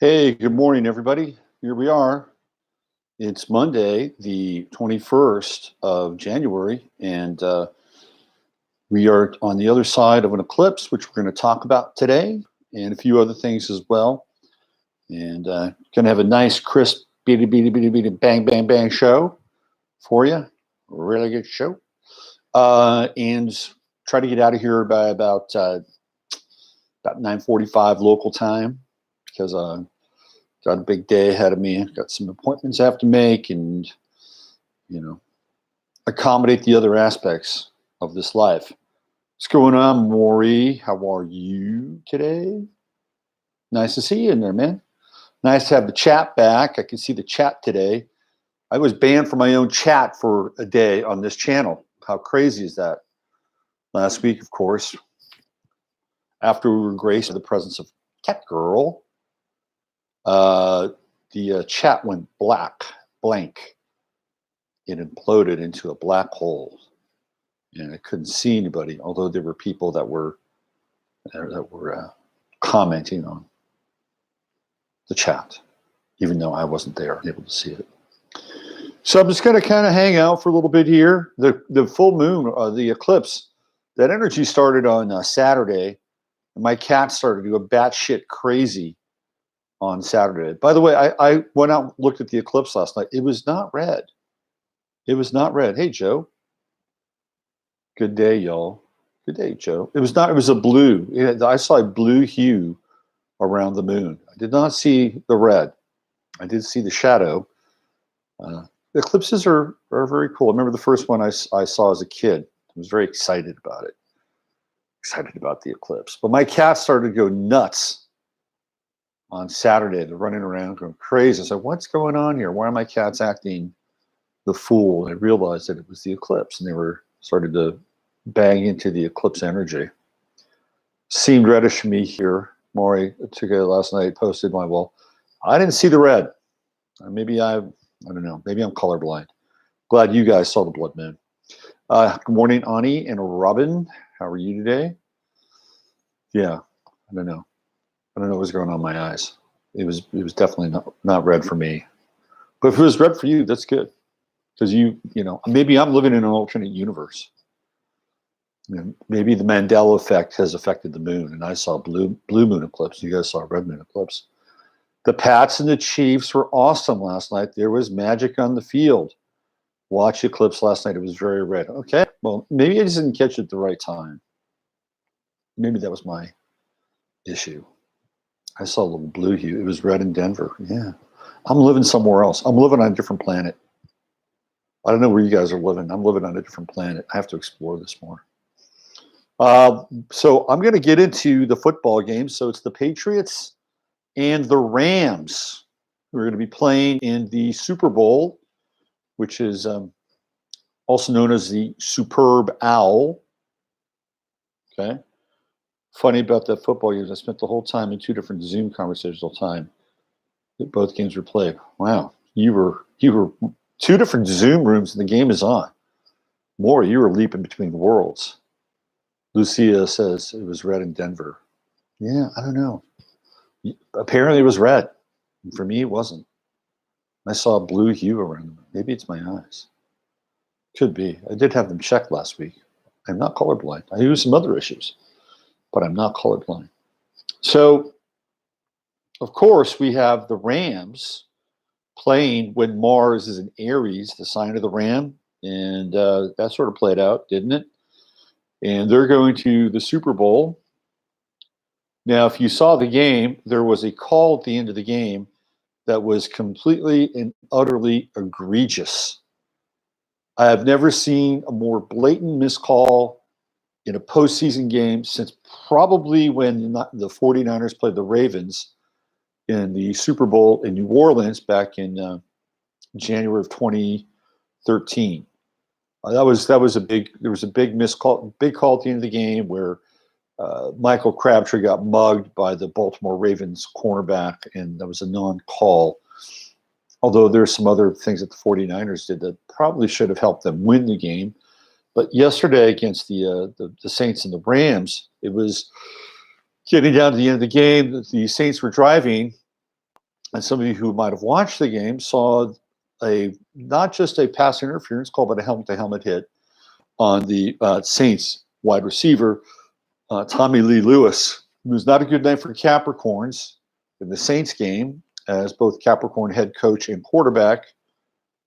Hey, good morning, everybody. Here we are. It's Monday, the 21st of January, and we are on the other side of an eclipse, which we're going to talk about today, and a few other things as well. And going to have a nice, crisp, beady, beady, beady, beady, bang, bang, bang show for you. Really good show. And try to get out of here by about 9:45 local time because got a big day ahead of me. Got some appointments I have to make and, accommodate the other aspects of this life. What's going on, Maury? How are you today? Nice to see you in there, man. Nice to have the chat back. I can see the chat today. I was banned from my own chat for a day on this channel. How crazy is that? Last week, of course, after we were graced with the presence of Cat Girl, the chat went blank. It imploded into a black hole, and I couldn't see anybody. Although there were people that were commenting on the chat, even though I wasn't there, able to see it. So I'm just going to kind of hang out for a little bit here. The full moon, the eclipse, that energy started on Saturday, and my cat started to go batshit crazy on Saturday. By the way, I went out and looked at the eclipse last night. It was not red. It was not red. Hey, Joe. Good day, y'all. Good day, Joe. It was not. It was a blue. I saw a blue hue around the moon. I did not see the red. I did see the shadow. Eclipses are very cool. I remember the first one I saw as a kid. I was very excited about it. Excited about the eclipse. But my cat started to go nuts on Saturday. They're running around going crazy. I said, what's going on here? Why are my cats acting the fool? And I realized that it was the eclipse, and they were started to bang into the eclipse energy. Seemed reddish to me here. Maury took it last night, posted my wall. I didn't see the red. Maybe I don't know. Maybe I'm colorblind. Glad you guys saw the blood moon. Good morning, Ani and Robin. How are you today? Yeah, I don't know. I don't know what's going on in my eyes. It was definitely not red for me. But if it was red for you, that's good. Because maybe I'm living in an alternate universe. Maybe the Mandela effect has affected the moon, and I saw blue moon eclipse. You guys saw a red moon eclipse. The Pats and the Chiefs were awesome last night. There was magic on the field. Watch eclipse last night. It was very red. Okay, well, maybe I just didn't catch it at the right time. Maybe that was my issue. I saw a little blue hue. It was red in Denver. Yeah. I'm living somewhere else. I'm living on a different planet. I don't know where you guys are living. I'm living on a different planet. I have to explore this more. So I'm going to get into the football game. So it's the Patriots and the Rams who are going to be playing in the Super Bowl, which is also known as the Superb Owl. Okay. Funny about that football game, I spent the whole time in two different Zoom conversations all the time. Both games were played. Wow. You were two different Zoom rooms and the game is on. More, you were leaping between worlds. Lucia says it was red in Denver. Yeah, I don't know. Apparently it was red. For me, it wasn't. I saw a blue hue around them. Maybe it's my eyes. Could be. I did have them checked last week. I'm not colorblind. I use some other issues, but I'm not colorblind. So, of course, we have the Rams playing when Mars is in Aries, the sign of the ram, and that sort of played out, didn't it? And they're going to the Super Bowl. Now, if you saw the game, there was a call at the end of the game that was completely and utterly egregious. I have never seen a more blatant miscall in a postseason game since probably when the 49ers played the Ravens in the Super Bowl in New Orleans back in January of 2013. There was a big miscall, big call at the end of the game where Michael Crabtree got mugged by the Baltimore Ravens cornerback, and that was a non-call. Although there's some other things that the 49ers did that probably should have helped them win the game. But yesterday against the Saints and the Rams, it was getting down to the end of the game. The Saints were driving, and some of you who might have watched the game saw not just a pass interference call, but a helmet-to-helmet hit on the Saints wide receiver, Tommy Lee Lewis. It was not a good night for Capricorns in the Saints game, as both Capricorn head coach and quarterback,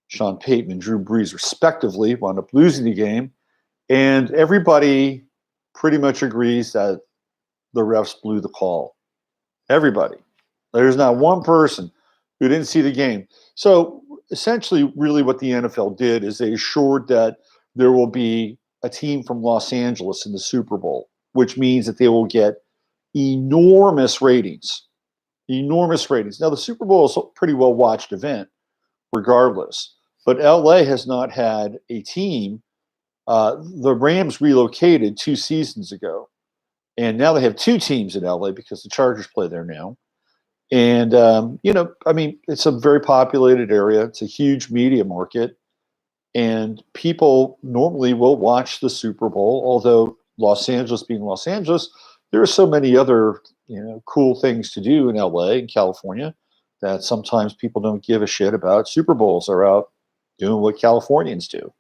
Sean Payton and Drew Brees, respectively, wound up losing the game. And everybody pretty much agrees that the refs blew the call. Everybody. There's not one person who didn't see the game. So essentially, really what the NFL did is they assured that there will be a team from Los Angeles in the Super Bowl, which means that they will get enormous ratings. Enormous ratings. Now, the Super Bowl is a pretty well-watched event, regardless. But LA has not had a team. The Rams relocated 2 seasons ago. And now they have 2 teams in LA because the Chargers play there now. And, it's a very populated area. It's a huge media market. And people normally will watch the Super Bowl, although Los Angeles being Los Angeles, there are so many other, cool things to do in LA and California that sometimes people don't give a shit about Super Bowls. They're out doing what Californians do,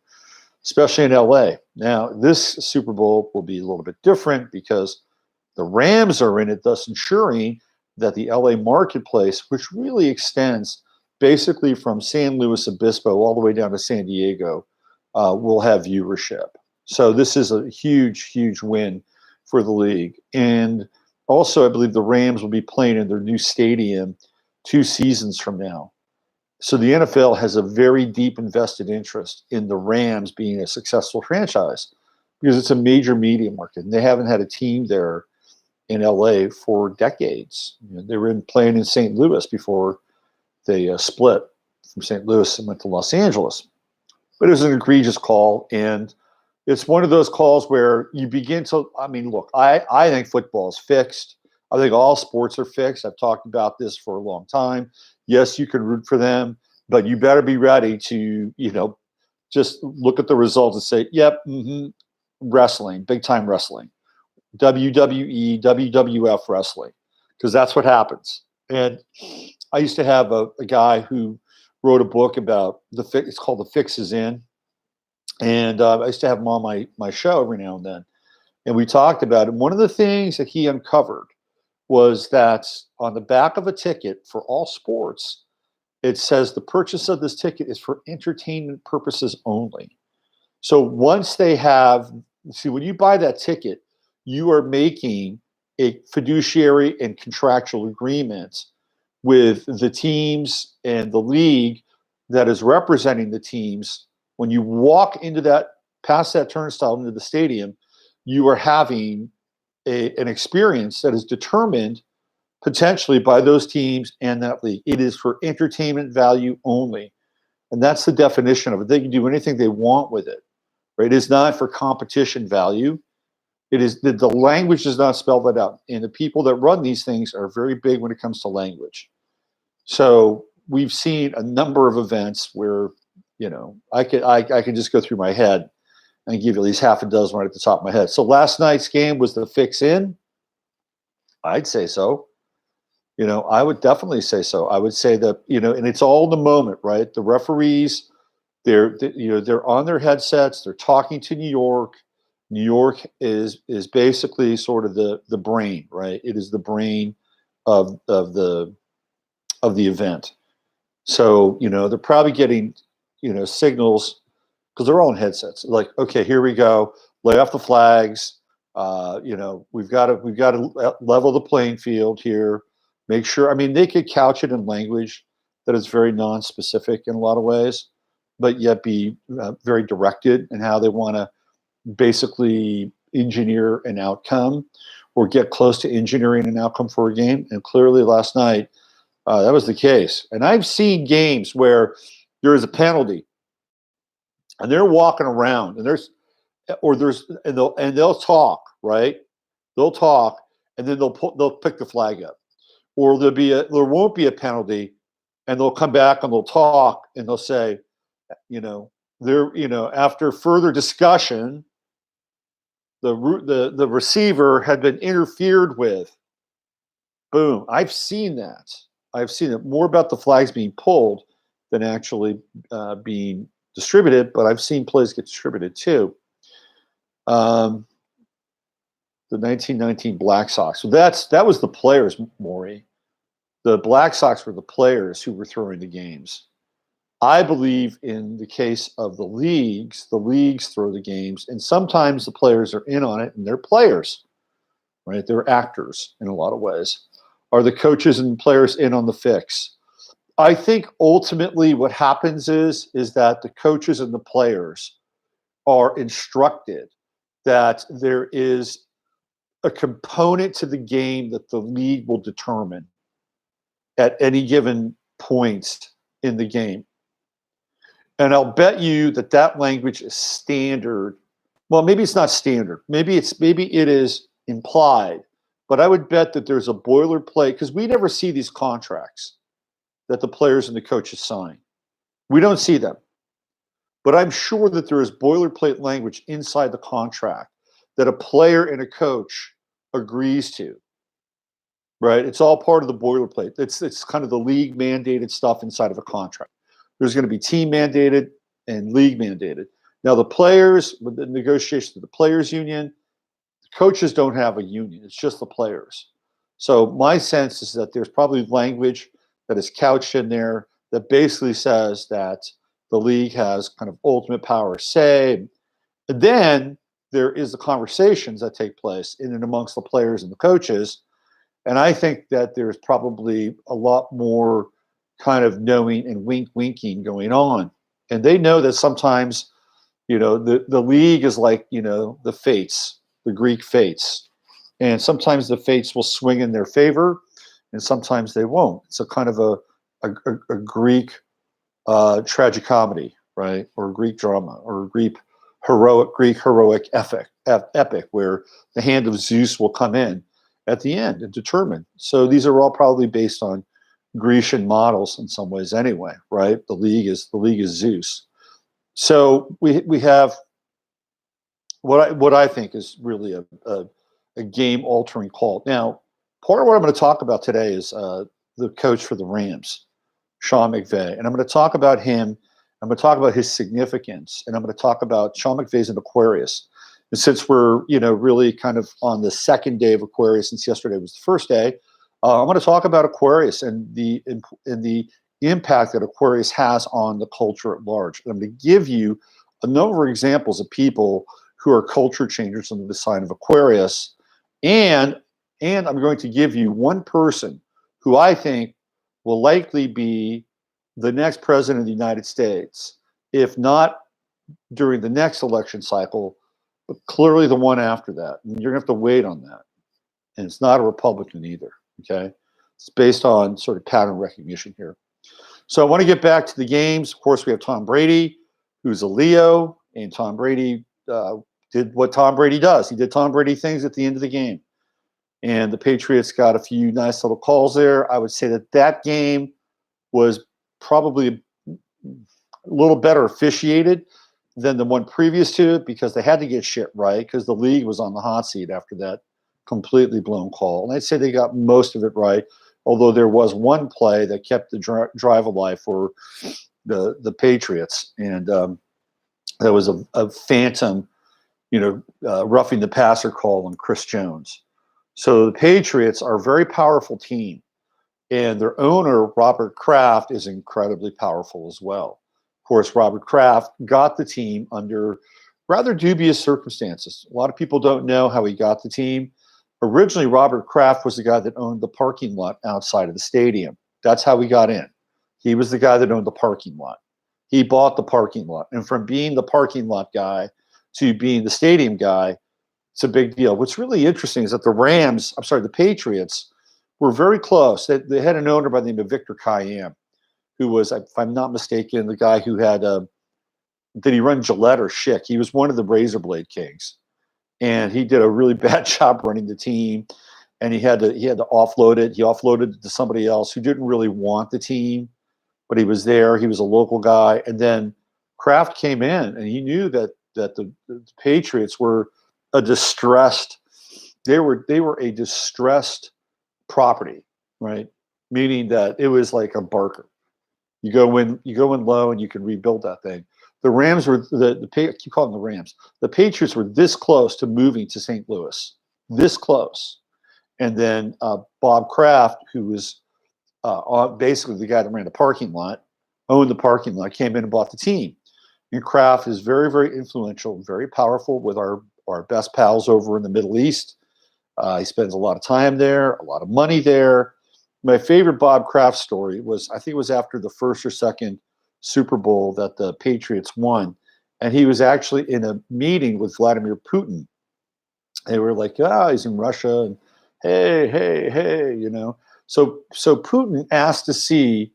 especially in LA. Now, this Super Bowl will be a little bit different because the Rams are in it, thus ensuring that the LA marketplace, which really extends basically from San Luis Obispo all the way down to San Diego, will have viewership. So this is a huge, huge win for the league. And also, I believe the Rams will be playing in their new stadium 2 seasons from now. So the NFL has a very deep invested interest in the Rams being a successful franchise because it's a major media market. And they haven't had a team there in LA for decades. They were playing in St. Louis before they split from St. Louis and went to Los Angeles. But it was an egregious call, and it's one of those calls where you begin to, look, I think football is fixed. I think all sports are fixed. I've talked about this for a long time. Yes, you can root for them, but you better be ready to, just look at the results and say, yep, wrestling, big time wrestling, WWE, WWF wrestling, because that's what happens. And I used to have a guy who wrote a book about it's called The Fix Is In. And I used to have him on my show every now and then. And we talked about it. One of the things that he uncovered was that on the back of a ticket for all sports, it says the purchase of this ticket is for entertainment purposes only. So once they when you buy that ticket, you are making a fiduciary and contractual agreement with the teams and the league that is representing the teams. When you walk past that turnstile into the stadium, you are having an experience that is determined potentially by those teams and that league. It is for entertainment value only. And that's the definition of it. They can do anything they want with it. Right? It is not for competition value. It is the language does not spell that out. And the people that run these things are very big when it comes to language. So we've seen a number of events where, I could just go through my head and give you at least half a dozen right at the top of my head. So last night's game was the fix in. I'd say so. I would definitely say so. I would say that, and it's all in the moment, right? The referees, they're on their headsets. They're talking to New York. New York is basically sort of the brain, right? It is the brain of the event. So, they're probably getting, signals because they're all in headsets. Like, okay, here we go. Lay off the flags. We've got to level the playing field here. Make sure. They could couch it in language that is very non-specific in a lot of ways, but yet be very directed in how they want to basically engineer an outcome or get close to engineering an outcome for a game. And clearly last night, that was the case. And I've seen games where there is a penalty and they're walking around and they'll talk, right? They'll talk and then they'll pick the flag up. Or there won't be a penalty and they'll come back and they'll talk and they'll say, after further discussion, the receiver had been interfered with. Boom. I've seen that. I've seen it more about the flags being pulled than actually being distributed, but I've seen plays get distributed too. The 1919 Black Sox. So that was the players, Maury. The Black Sox were the players who were throwing the games. I believe in the case of the leagues throw the games, and sometimes the players are in on it, and they're players, right? They're actors in a lot of ways. Are the coaches and players in on the fix? I think ultimately what happens is that the coaches and the players are instructed that there is a component to the game that the league will determine at any given point in the game. And I'll bet you that language is standard. Well, maybe it's not standard. Maybe it is implied. But I would bet that there's a boilerplate, because we never see these contracts that the players and the coaches sign. We don't see them. But I'm sure that there is boilerplate language inside the contract that a player and a coach agrees to. Right? It's all part of the boilerplate. It's kind of the league mandated stuff inside of a contract. There's going to be team mandated and league mandated. Now, the players, with the negotiations of the players union, the coaches don't have a union. It's just the players. So my sense is that there's probably language that is couched in there that basically says that the league has kind of ultimate power say. And then there is the conversations that take place in and amongst the players and the coaches. And I think that there's probably a lot more kind of knowing and winking going on. And they know that sometimes, the league is like, the fates, the Greek fates. And sometimes the fates will swing in their favor and sometimes they won't. It's a kind of a Greek tragicomedy, right? Or Greek drama, or Greek heroic epic where the hand of Zeus will come in at the end and determine. So these are all probably based on Grecian models in some ways anyway, right? The league is Zeus. So we have what I think is really a game altering call. Now, part of what I'm going to talk about today is the coach for the Rams, Sean McVay. And I'm going to talk about him. I'm going to talk about his significance, and I'm going to talk about Sean McVay's an Aquarius. And since we're, really kind of on the second day of Aquarius, since yesterday was the first day, I'm going to talk about Aquarius and the impact that Aquarius has on the culture at large. And I'm going to give you a number of examples of people who are culture changers under the sign of Aquarius. And I'm going to give you one person who I think will likely be the next president of the United States, if not during the next election cycle, but clearly the one after that. And you're going to have to wait on that. And it's not a Republican either, okay? It's based on sort of pattern recognition here. So I want to get back to the games. Of course, we have Tom Brady, who's a Leo, and Tom Brady did what Tom Brady does. He did Tom Brady things at the end of the game. And the Patriots got a few nice little calls there. I would say that game was probably a little better officiated than the one previous to it, because they had to get shit right, because the league was on the hot seat after that completely blown call. And I'd say they got most of it right, although there was one play that kept the drive alive for the Patriots. And that was a phantom, roughing the passer call on Chris Jones. So the Patriots are a very powerful team. And their owner, Robert Kraft, is incredibly powerful as well. Of course, Robert Kraft got the team under rather dubious circumstances. A lot of people don't know how he got the team. Originally, Robert Kraft was the guy that owned the parking lot outside of the stadium. That's how he got in. He was the guy that owned the parking lot. He bought the parking lot. And from being the parking lot guy to being the stadium guy, it's a big deal. What's really interesting is that the Patriots were very close. They had an owner by the name of Victor Kiam, who was, if I'm not mistaken, the guy who had, did he run Gillette or Schick? He was one of the razor blade kings. And he did a really bad job running the team. And he had to offload it. He offloaded it to somebody else who didn't really want the team, but he was there. He was a local guy. And then Kraft came in, and he knew that the Patriots were a distressed property, right? meaning that it was like a Barker. You go in low, and you can rebuild that thing. The Rams were you call them the Rams. The Patriots were this close to moving to St. Louis, this close, and then Bob Kraft, who was basically the guy that ran the parking lot, owned the parking lot, came in and bought the team. And Kraft is very, very influential, very powerful with our best pals over in the Middle East. He spends a lot of time there, a lot of money there. My favorite Bob Kraft story was, I think it was after the first or second Super Bowl that the Patriots won. And he was actually in a meeting with Vladimir Putin. They were like, he's in Russia. And hey, you know. So Putin asked to see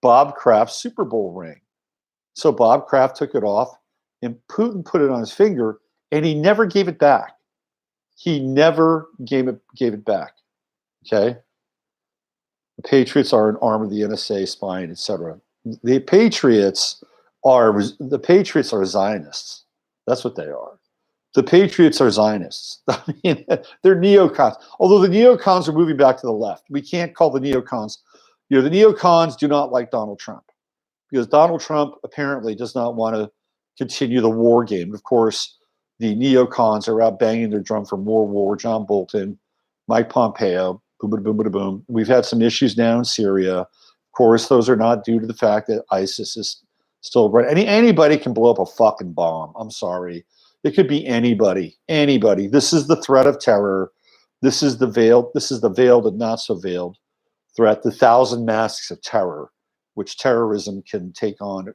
Bob Kraft's Super Bowl ring. So Bob Kraft took it off, and Putin put it on his finger, and he never gave it back. He never gave it back. Okay? The Patriots are an arm of the NSA, spying, etc. The Patriots are Zionists. That's what they are. The Patriots are Zionists. I mean, they're neocons. Although the neocons are moving back to the left. We can't call the neocons. You know, the neocons do not like Donald Trump, because Donald Trump apparently does not want to continue the war game. Of course, the neocons are out banging their drum for more war. John Bolton, Mike Pompeo, boom, boom, boom, boom, boom. We've had some issues now in Syria. Of course, those are not due to the fact that ISIS is still right. Anybody can blow up a fucking bomb. I'm sorry. It could be anybody. Anybody. This is the threat of terror. This is the veiled and not so veiled threat, the thousand masks of terror, which terrorism can take on.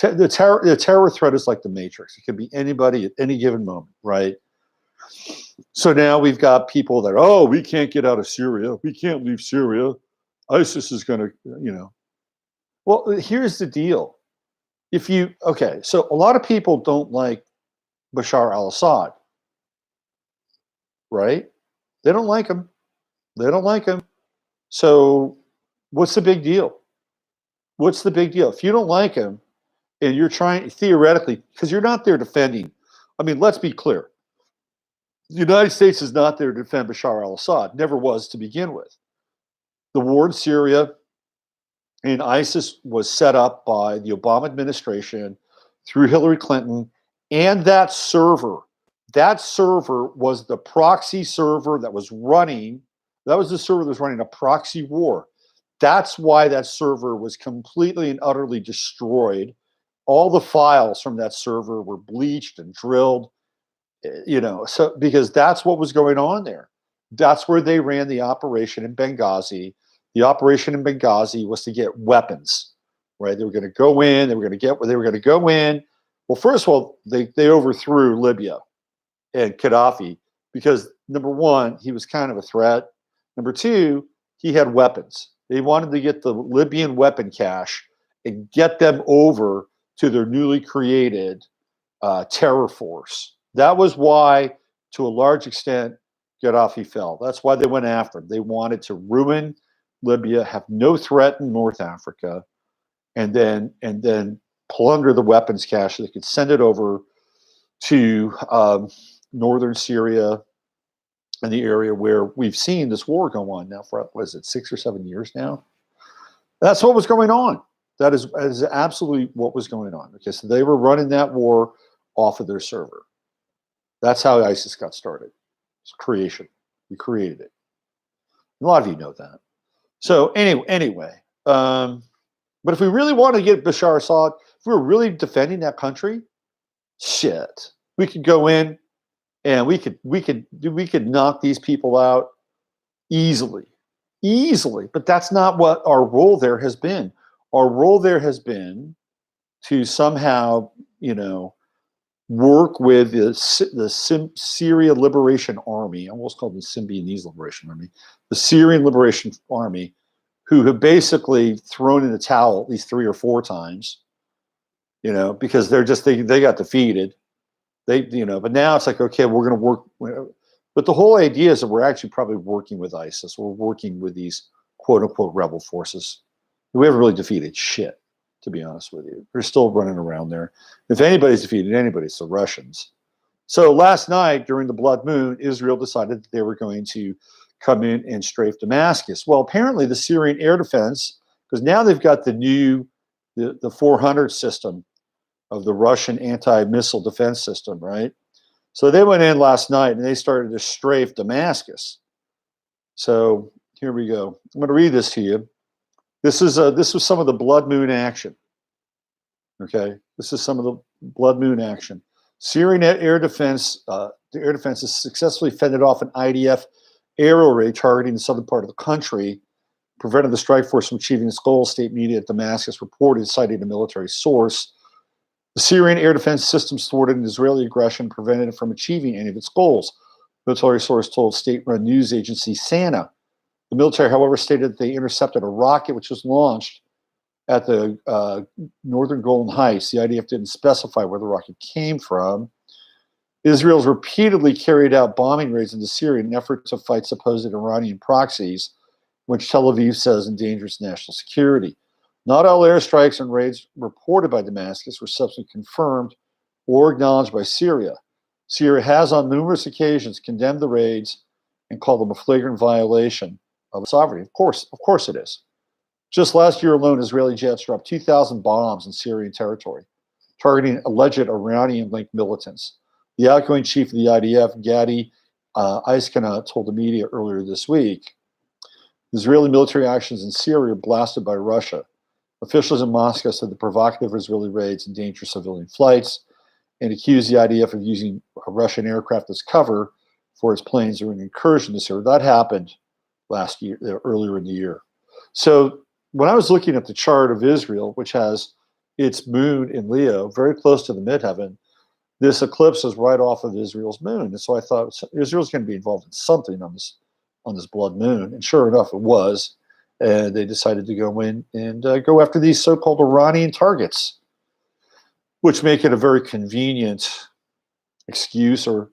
The terror threat is like the Matrix. It could be anybody at any given moment, right? So now we've got people that, we can't get out of Syria. We can't leave Syria. ISIS is going to, you know. Well, here's the deal. So a lot of people don't like Bashar al-Assad, right? They don't like him. They don't like him. So what's the big deal? What's the big deal? If you don't like him and you're trying, theoretically, because you're not there defending, I mean, let's be clear. The United States is not there to defend Bashar al-Assad, never was to begin with. The war in Syria and ISIS was set up by the Obama administration through Hillary Clinton, and that server was the proxy server that was running. That was the server that was running a proxy war. That's why that server was completely and utterly destroyed. All the files from that server were bleached and drilled, you know, so because that's what was going on there. That's where they ran the operation in Benghazi. The operation in Benghazi was to get weapons, right? They were going to go in. They were going to go in. Well, first of all, they overthrew Libya and Gaddafi because, number one, he was kind of a threat. Number two, he had weapons. They wanted to get the Libyan weapon cache and get them over to their newly created terror force. That was why, to a large extent, Gaddafi fell. That's why they went after him. They wanted to ruin Libya, have no threat in North Africa, and then plunder the weapons cache so they could send it over to northern Syria and the area where we've seen this war go on now for, what is it, 6 or 7 years now? That's what was going on. That is absolutely what was going on. Okay, so they were running that war off of their server. That's how ISIS got started. It's creation. We created it. A lot of you know that. So anyway, but if we really want to get Bashar Assad, if we were really defending that country, shit, we could go in and we could knock these people out easily. But that's not what our role there has been. Our role there has been to somehow, you know, work with the Syria Liberation Army. I almost called them Symbionese Liberation Army. The Syrian Liberation Army, who have basically thrown in the towel at least 3 or 4 times, you know, because they got defeated. But now it's like, okay, we're going to work. But the whole idea is that we're actually probably working with ISIS. We're working with these quote unquote rebel forces. We haven't really defeated shit, to be honest with you. They're still running around there. If anybody's defeated anybody, it's the Russians. So last night during the blood moon, Israel decided that they were going to come in and strafe Damascus. Well, apparently the Syrian air defense, because now they've got the 400 system of the Russian anti-missile defense system, right? So they went in last night and they started to strafe Damascus. So here we go. I'm going to read this to you. This was some of the blood moon action. Okay, this is some of the blood moon action. Syrian air defense, the air defense has successfully fended off an IDF aerial raid targeting the southern part of the country, prevented the strike force from achieving its goals. State media at Damascus reported, citing a military source. The Syrian air defense system thwarted an Israeli aggression, prevented it from achieving any of its goals. The military source told state-run news agency SANA. The military, however, stated that they intercepted a rocket which was launched at the northern Golan Heights. The IDF didn't specify where the rocket came from. Israel's repeatedly carried out bombing raids into Syria in an effort to fight supposed Iranian proxies, which Tel Aviv says endangers national security. Not all airstrikes and raids reported by Damascus were subsequently confirmed or acknowledged by Syria. Syria has on numerous occasions condemned the raids and called them a flagrant violation of sovereignty. Of course it is. Just last year alone, Israeli jets dropped 2,000 bombs in Syrian territory, targeting alleged Iranian-linked militants. The outgoing chief of the IDF, Gadi Eiskana, told the media earlier this week, Israeli military actions in Syria are blasted by Russia. Officials in Moscow said the provocative Israeli raids endanger civilian flights and accused the IDF of using a Russian aircraft as cover for its planes during an incursion to Syria. That happened last year, earlier in the year. So when I was looking at the chart of Israel, which has its moon in Leo, very close to the midheaven, this eclipse is right off of Israel's moon. And so I thought Israel's going to be involved in something on this blood moon. And sure enough, it was. And they decided to go in and go after these so-called Iranian targets, which make it a very convenient excuse or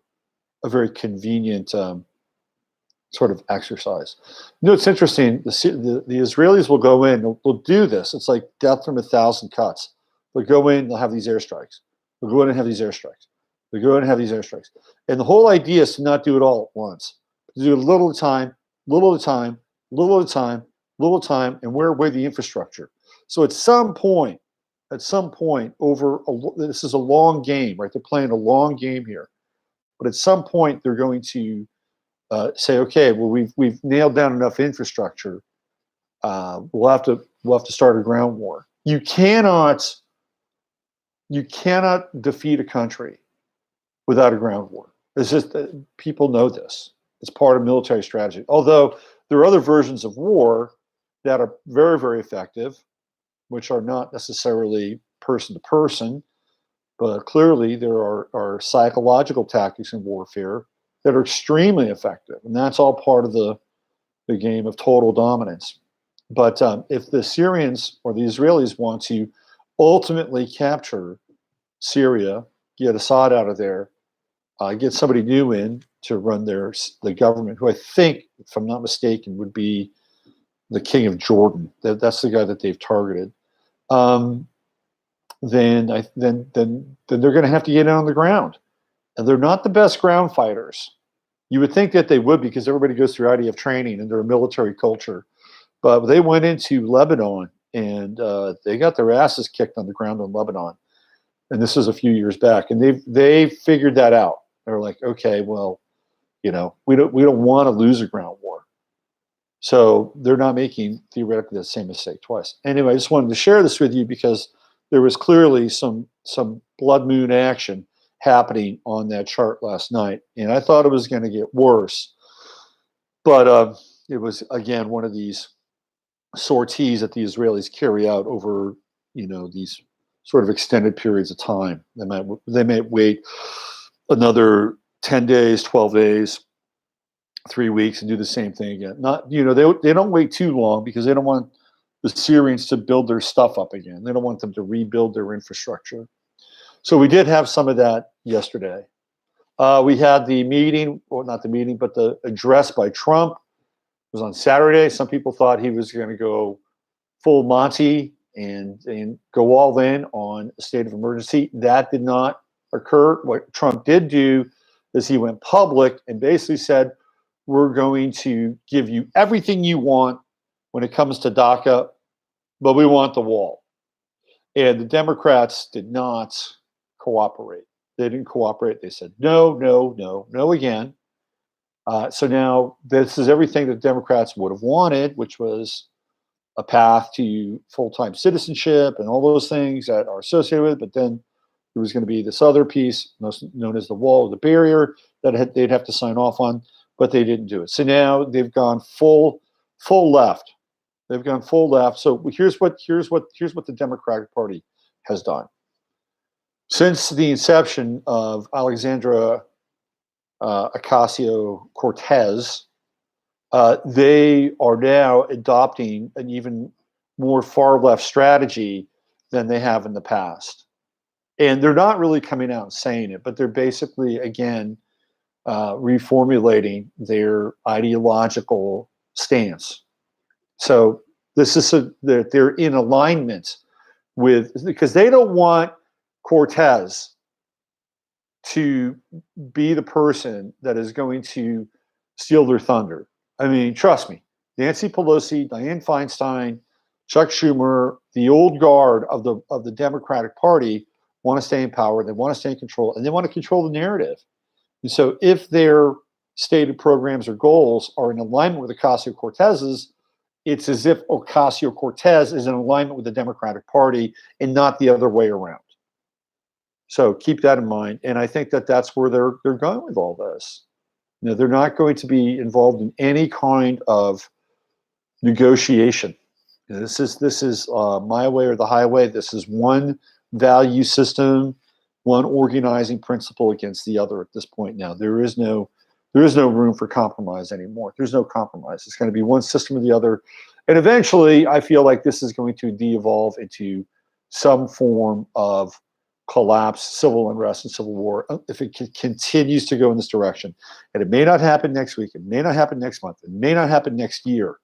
a very convenient sort of exercise. You know, it's interesting. The Israelis will go in, they'll do this. It's like death from 1,000 cuts. They'll go in, they'll have these airstrikes. They'll go in and have these airstrikes. They'll go in and have these airstrikes. And the whole idea is to not do it all at once. To do it a little at a time, little at a time, little at a time, little at a time, and wear away the infrastructure. So at some point, this is a long game, right? They're playing a long game here. But at some point, they're going to say, okay, well, we've nailed down enough infrastructure. We'll have to start a ground war. You cannot defeat a country without a ground war. It's just people know this. It's part of military strategy. Although there are other versions of war that are very, very effective, which are not necessarily person to person, but clearly there are psychological tactics in warfare that are extremely effective, and that's all part of the game of total dominance. But if the Syrians or the Israelis want to ultimately capture Syria, get Assad out of there, get somebody new in to run the government, who I think, if I'm not mistaken, would be the king of Jordan. That's the guy that they've targeted. Then they're going to have to get in on the ground. And they're not the best ground fighters. You would think that they would, because everybody goes through IDF training and they're a military culture. But they went into Lebanon and they got their asses kicked on the ground in Lebanon. And this was a few years back. And they figured that out. They're like, okay, well, we don't want to lose a ground war. So they're not making theoretically the same mistake twice. Anyway, I just wanted to share this with you because there was clearly some blood moon action happening on that chart last night, and I thought it was going to get worse, but it was, again, one of these sorties that the Israelis carry out over these sort of extended periods of time. They may wait another 10 days, 12 days, 3 weeks, and do the same thing again. They don't wait too long, because they don't want the Syrians to build their stuff up again. They don't want them to rebuild their infrastructure. So we did have some of that yesterday. We had the meeting, or not the meeting, but the address by Trump. It was on Saturday. Some people thought he was going to go full Monty and go all in on a state of emergency. That did not occur. What Trump did do is he went public and basically said, we're going to give you everything you want when it comes to DACA, but we want the wall. And the Democrats did not cooperate. They didn't cooperate. They said, no, no, no, no again. So now this is everything that Democrats would have wanted, which was a path to full-time citizenship and all those things that are associated with it. But then there was going to be this other piece known as the wall or the barrier that they'd have to sign off on, but they didn't do it. So now they've gone full left. They've gone full left. So here's what the Democratic Party has done. Since the inception of Alexandria Ocasio-Cortez, they are now adopting an even more far left strategy than they have in the past. And they're not really coming out and saying it, but they're basically, again, reformulating their ideological stance. So this is that they're in alignment with, because they don't want Cortez to be the person that is going to steal their thunder. I mean, trust me, Nancy Pelosi, Dianne Feinstein, Chuck Schumer, the old guard of the Democratic Party want to stay in power. They want to stay in control, and they want to control the narrative. And so if their stated programs or goals are in alignment with Ocasio-Cortez's, it's as if Ocasio-Cortez is in alignment with the Democratic Party and not the other way around. So keep that in mind. And I think that that's where they're going with all this. You know, they're not going to be involved in any kind of negotiation. You know, this is my way or the highway. This is one value system, one organizing principle against the other at this point. Now there is no room for compromise anymore. There's no compromise. It's going to be one system or the other, and eventually, I feel like this is going to de-evolve into some form of collapse, civil unrest, and civil war if it continues to go in this direction. And it may not happen next week. It may not happen next month. It may not happen next year.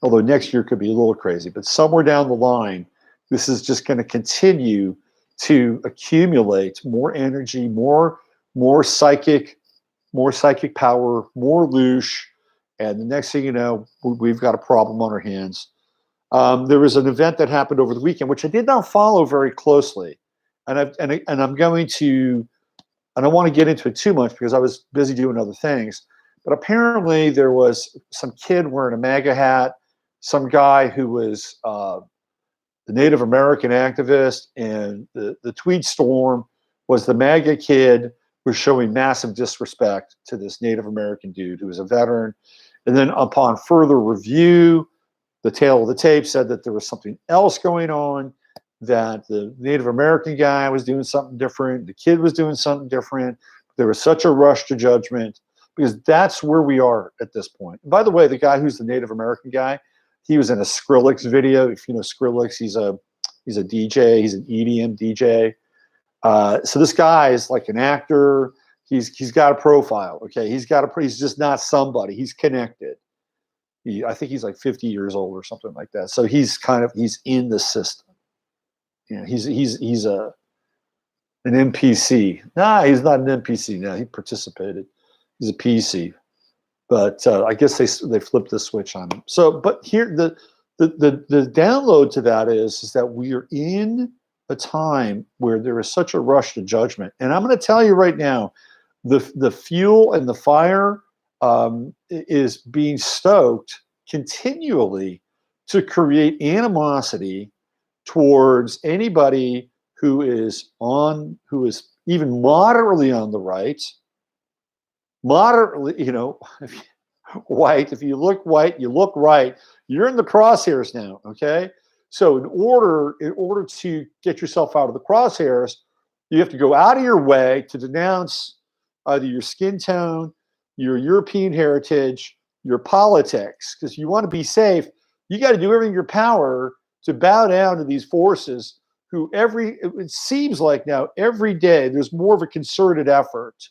Although next year could be a little crazy, but somewhere down the line, this is just going to continue to accumulate more energy, more psychic power, more loosh, and the next thing you know, we've got a problem on our hands. There was an event that happened over the weekend, which I did not follow very closely, and I'm going to. I don't want to get into it too much because I was busy doing other things. But apparently, there was some kid wearing a MAGA hat, some guy who was the Native American activist, and the tweet storm was the MAGA kid was showing massive disrespect to this Native American dude who was a veteran. And then upon further review, the tail of the tape said that there was something else going on, that the Native American guy was doing something different, the kid was doing something different. There was such a rush to judgment because that's where we are at this point. And by the way, the guy who's the Native American guy, he was in a Skrillex video. If you know Skrillex, he's a DJ, he's an EDM DJ. So this guy is like an actor. He's got a profile. Okay, he's just not somebody. He's connected. I think he's like 50 years old or something like that. So he's in the system. You know, he's an NPC. Nah, he's not an NPC now. He participated. He's a PC. But I guess they flipped the switch on him. So, but here the download to that is that we are in a time where there is such a rush to judgment. And I'm going to tell you right now, the fuel and the fire is being stoked continually to create animosity towards anybody who is even moderately on the right. Moderately, you know, white. If you look white, you look right. You're in the crosshairs now. Okay. So in order to get yourself out of the crosshairs, you have to go out of your way to denounce either your skin tone, your European heritage, your politics, because you want to be safe. You got to do everything in your power to bow down to these forces who it seems like now every day there's more of a concerted effort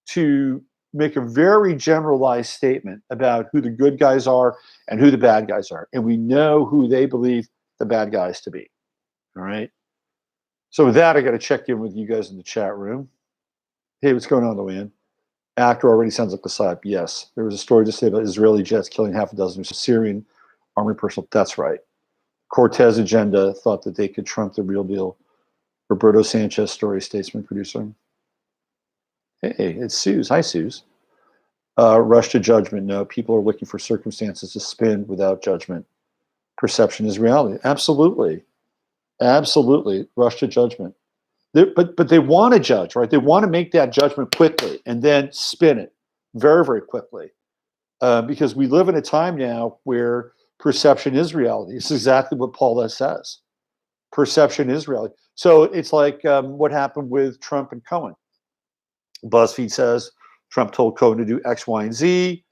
to make a very generalized statement about who the good guys are and who the bad guys are. And we know who they believe the bad guys to be. All right. So with that, I got to check in with you guys in the chat room. Hey, what's going on, Luann? Actor already sounds like a psyop. Yes. There was a story just about Israeli jets killing half a dozen Syrian army personnel. That's right. Cortez agenda thought that they could trump the real deal. Roberto Sanchez, story statesman, producer. Hey, it's Suze. Hi, Suze. Rush to judgment. No, people are looking for circumstances to spin without judgment. Perception is reality. Absolutely. Absolutely. Rush to judgment. But they want to judge, right? They want to make that judgment quickly and then spin it very, very quickly. Because we live in a time now where perception is reality. It's exactly what Paul S. says. Perception is reality. So it's like what happened with Trump and Cohen. BuzzFeed says Trump told Cohen to do X, Y, and Z,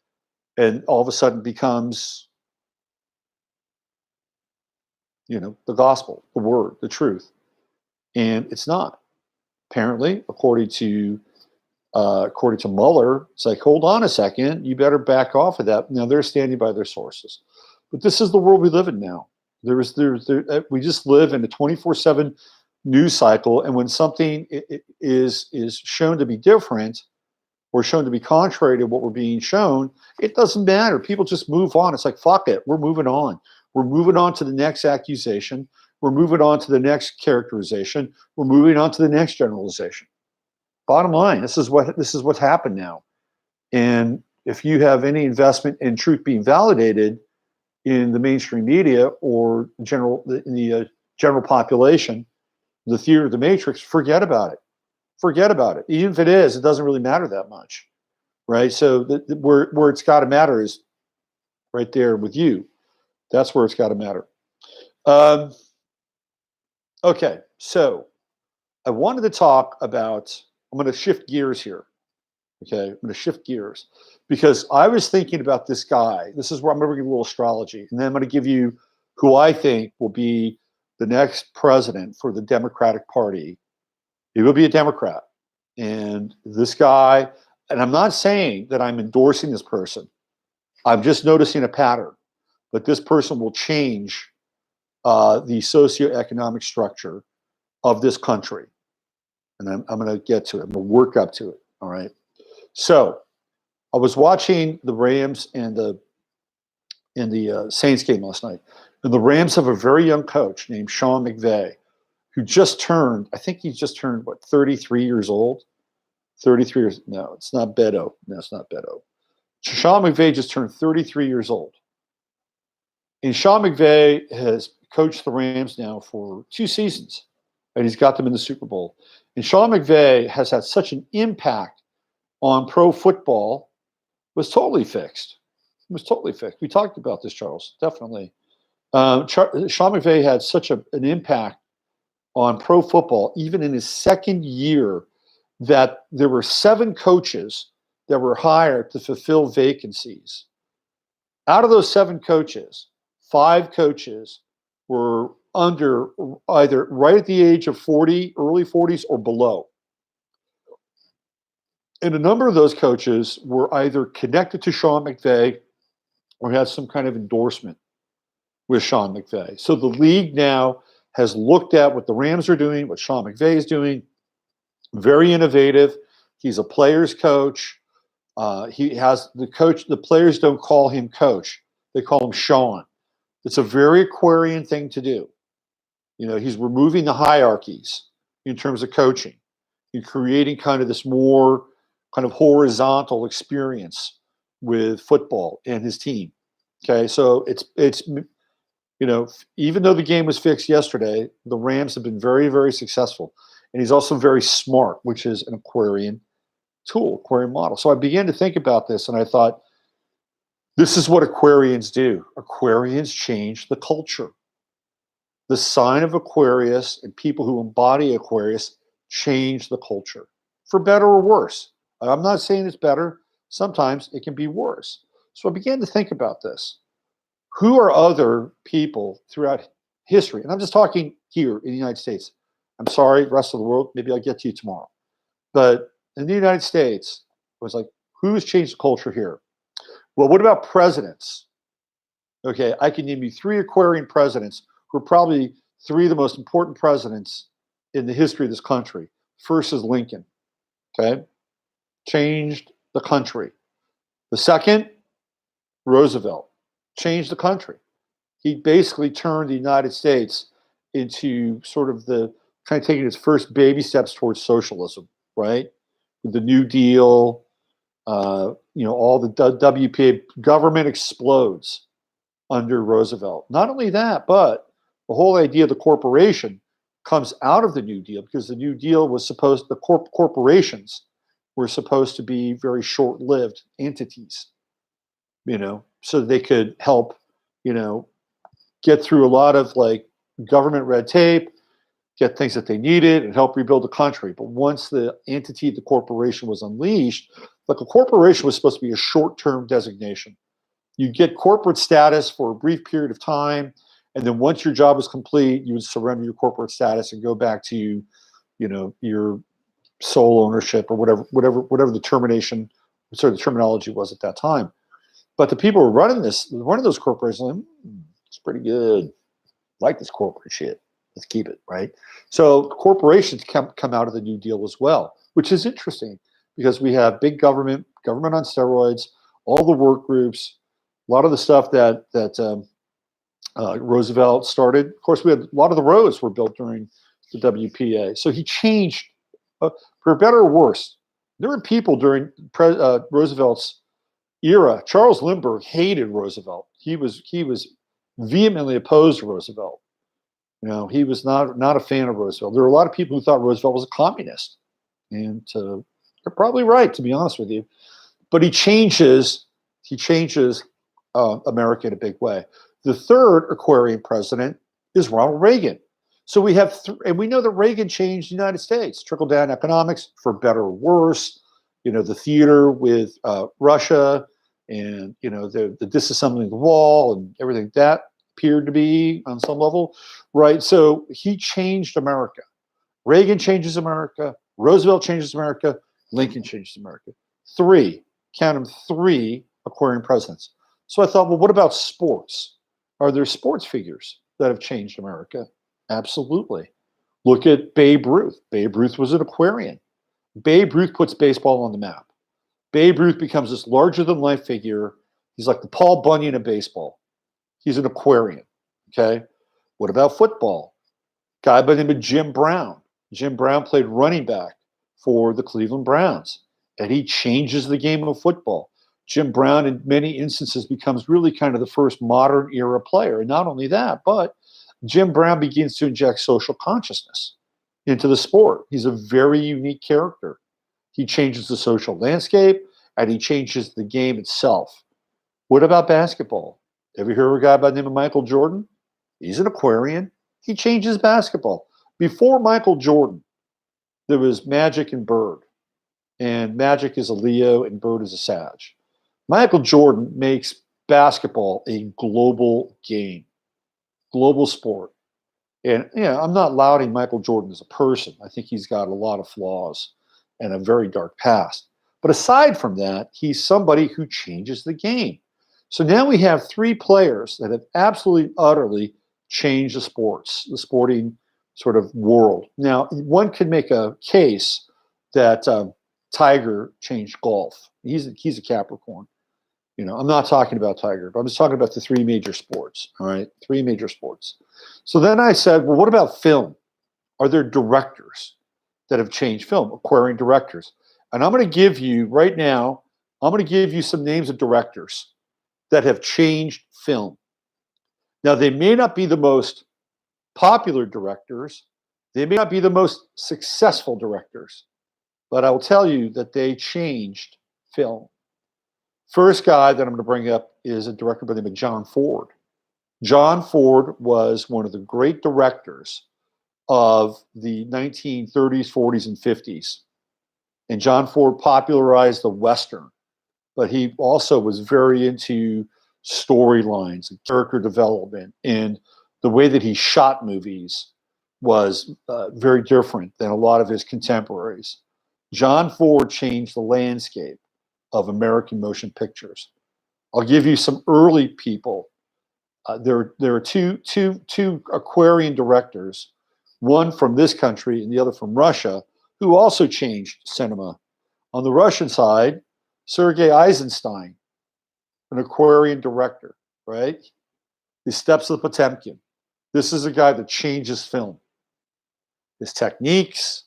and all of a sudden becomes, the gospel, the word, the truth. And it's not. Apparently, according to Mueller, it's like, hold on a second, you better back off of that. Now they're standing by their sources. But this is the world we live in now. We just live in a 24/7 news cycle, and when something is shown to be different or shown to be contrary to what we're being shown, it doesn't matter. People just move on. It's like, fuck it, we're moving on. We're moving on to the next accusation. We're moving on to the next characterization. We're moving on to the next generalization. Bottom line, this is what's happened now. And if you have any investment in truth being validated in the mainstream media or in the general population, the theater of the matrix, forget about it. Forget about it. Even if it is, it doesn't really matter that much, right? So where it's got to matter is right there with you. That's where it's got to matter. Okay, so I wanted to talk about, I'm going to shift gears here. Okay, I'm going to shift gears because I was thinking about this guy. This is where I'm going to give you a little astrology, and then I'm going to give you who I think will be the next president for the Democratic Party. He will be a Democrat. And this guy, and I'm not saying that I'm endorsing this person. I'm just noticing a pattern. But this person will change the socioeconomic structure of this country. And I'm going to get to it. I'm going to work up to it. All right. So I was watching the Rams and the Saints game last night. And the Rams have a very young coach named Sean McVay, who just turned, I think he's just turned, 33 years old? 33 years, no, it's not Beto. No, it's not Beto. Sean McVay just turned 33 years old. And Sean McVay has coached the Rams now for 2 seasons, and he's got them in the Super Bowl. And Sean McVay has had such an impact on pro football, was totally fixed. It was totally fixed. We talked about this, Charles, definitely. Sean McVay had such an impact on pro football, even in his second year, that there were 7 coaches that were hired to fulfill vacancies. Out of those 7 coaches, 5 coaches were under either right at the age of 40, early 40s, or below. And a number of those coaches were either connected to Sean McVay or had some kind of endorsement with Sean McVay. So the league now has looked at what the Rams are doing, what Sean McVay is doing. Very innovative. He's a player's coach. He has the coach. The players don't call him coach. They call him Sean. It's a very Aquarian thing to do. He's removing the hierarchies in terms of coaching and creating kind of this more kind of horizontal experience with football and his team. Okay, so it's even though the game was fixed yesterday, the Rams have been very, very successful. And he's also very smart, which is an Aquarian tool, Aquarian model. So I began to think about this, and I thought, this is what Aquarians do. Aquarians change the culture. The sign of Aquarius and people who embody Aquarius change the culture, for better or worse. I'm not saying it's better. Sometimes it can be worse. So I began to think about this. Who are other people throughout history? And I'm just talking here in the United States. I'm sorry, rest of the world, maybe I'll get to you tomorrow. But in the United States, it was like, who's changed the culture here? Well, what about presidents? Okay, I can name you 3 Aquarian presidents who are probably 3 of the most important presidents in the history of this country. First is Lincoln, okay? Changed the country. The second, Roosevelt changed the country. He basically turned the United States into sort of the kind of taking its first baby steps towards socialism, right? With the New Deal, all the WPA government explodes under Roosevelt. Not only that, but the whole idea of the corporation comes out of the New Deal, because the New Deal was supposed, the corporations were supposed to be very short-lived entities, so they could help, get through a lot of like government red tape, get things that they needed, and help rebuild the country. But once the entity, the corporation, was unleashed, like a corporation was supposed to be a short-term designation. You get corporate status for a brief period of time, and then once your job was complete, you would surrender your corporate status and go back to, your sole ownership or whatever the terminology was at that time. But the people who were running those corporations, it's pretty good. Like this corporate shit. Let's keep it, right? So corporations come out of the New Deal as well, which is interesting because we have big government on steroids, all the work groups, a lot of the stuff that Roosevelt started. Of course, we had a lot of the roads were built during the WPA. So he changed, for better or worse. There were people during Roosevelt's era. Charles Lindbergh hated Roosevelt. He was vehemently opposed to Roosevelt. He was not a fan of Roosevelt. There were a lot of people who thought Roosevelt was a communist, and they're probably right, to be honest with you. But he changes America in a big way. The third Aquarian president is Ronald Reagan. So we have, and we know that Reagan changed the United States, trickle-down economics, for better or worse. The theater with Russia, and the disassembling of the wall and everything that appeared to be on some level, right? So he changed America. Reagan changes America. Roosevelt changes America. Lincoln changes America. Count them, 3 Aquarian presidents. So I thought, well, what about sports? Are there sports figures that have changed America? Absolutely. Look at Babe Ruth. Babe Ruth was an Aquarian. Babe Ruth puts baseball on the map. Babe Ruth becomes this larger-than-life figure. He's like the Paul Bunyan of baseball. He's an Aquarian, okay? What about football? Guy by the name of Jim Brown. Jim Brown played running back for the Cleveland Browns, and he changes the game of football. Jim Brown, in many instances, becomes really kind of the first modern-era player. And not only that, but Jim Brown begins to inject social consciousness into the sport. He's a very unique character. He changes the social landscape, and he changes the game itself. What about basketball? Ever hear of a guy by the name of Michael Jordan? He's an Aquarian. He changes basketball. Before Michael Jordan, there was Magic and Bird. And Magic is a Leo and Bird is a Sag. Michael Jordan makes basketball a global game, global sport. And I'm not lauding Michael Jordan as a person. I think he's got a lot of flaws and a very dark past. But aside from that, he's somebody who changes the game. So now we have 3 players that have absolutely, utterly changed the sporting sort of world. Now, one could make a case that Tiger changed golf. He's a Capricorn. I'm not talking about Tiger, but I'm just talking about the 3 major sports, all right? 3 major sports. So then I said, well, what about film? Are there directors that have changed film, Aquarian directors? And I'm going to give you, right now, some names of directors that have changed film. Now, they may not be the most popular directors. They may not be the most successful directors, but I will tell you that they changed film. First guy that I'm going to bring up is a director by the name of John Ford. John Ford was one of the great directors of the 1930s, 40s, and 50s. And John Ford popularized the Western, but he also was very into storylines and character development. And the way that he shot movies was very different than a lot of his contemporaries. John Ford changed the landscape of American motion pictures. I'll give you some early people. There are two Aquarian directors, one from this country and the other from Russia, who also changed cinema. On the Russian side, Sergei Eisenstein, an Aquarian director, right? The Steps of the Potemkin. This is a guy that changes film. His techniques,